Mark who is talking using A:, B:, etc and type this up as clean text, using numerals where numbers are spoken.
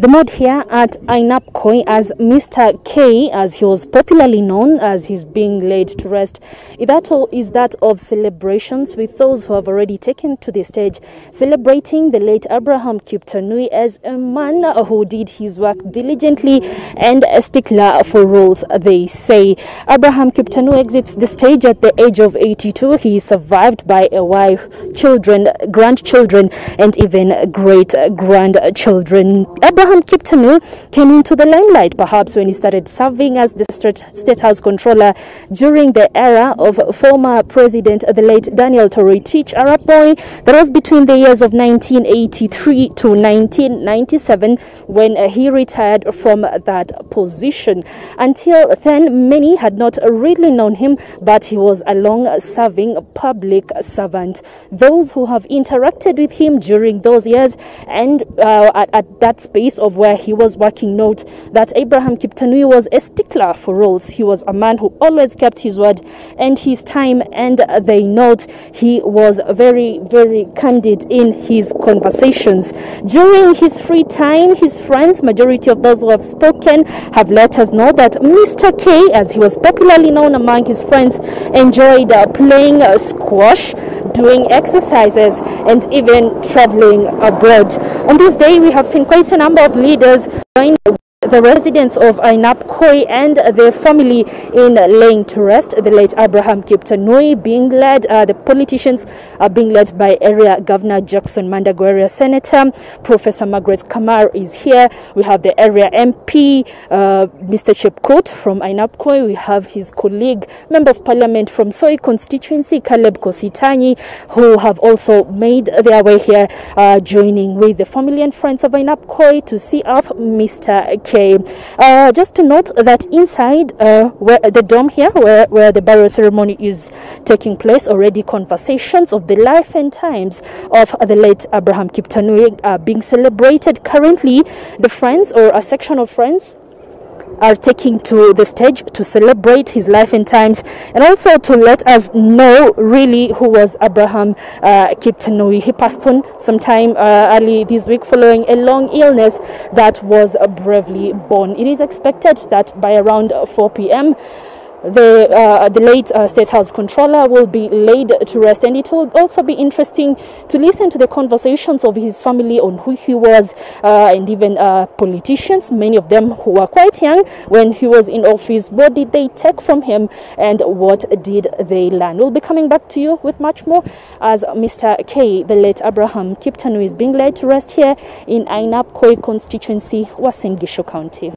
A: The mood here at Ainapkoi, as Mr. K, as he was popularly known, as he's being laid to rest, is that of celebrations with those who have already taken to the stage, celebrating the late Abraham Kiptanui as a man who did his work diligently and a stickler for rules, they say. Abraham Kiptanui exits the stage at the age of 82. He is survived by a wife, children, grandchildren, and even great-grandchildren. Abraham Kiptanui came into the limelight perhaps when he started serving as the State House Comptroller during the era of former President, the late Daniel Toroitich Arap Moi. That was between the years of 1983 to 1997 when he retired from that position. Until then, many had not really known him, but he was a long-serving public servant. Those who have interacted with him during those years and at that space of where he was working note that Abraham Kiptanui was a stickler for rules. He was a man who always kept his word and his time, and they note he was very, very candid in his conversations. During his free time, his friends, majority of those who have spoken, have let us know that Mr. K, as he was popularly known among his friends, enjoyed playing squash, doing exercises, and even traveling abroad. On this day, we have seen quite a number of leaders join the residents of Ainapkoi and their family in laying to rest the late Abraham Kiptanui, being led, the politicians are being led by Area Governor Jackson Mandago, Area Senator Professor Margaret Kamar is here. We have the Area MP, Mr. Chepkut from Ainapkoi. We have his colleague, Member of Parliament from Soi constituency, Caleb Kositanyi, who have also made their way here, joining with the family and friends of Ainapkoi to see off Mr. K. Just to note that inside where the dome here, where the burial ceremony is taking place, already conversations of the life and times of the late Abraham Kiptanui are being celebrated. Currently, the friends, or a section of friends, are taking to the stage to celebrate his life and times, and also to let us know really who was Abraham Kiptanui. He passed on sometime early this week following a long illness that was bravely borne. It is expected that by around 4 p.m. the late State House Comptroller will be laid to rest, and it will also be interesting to listen to the conversations of his family on who he was, and even politicians, many of them who were quite young when he was in office. What did they take from him and what did they learn? We'll be coming back to you with much more as Mr. K, the late Abraham Kiptanui, is being laid to rest here in Ainapkoi constituency, Uasin Gishu County.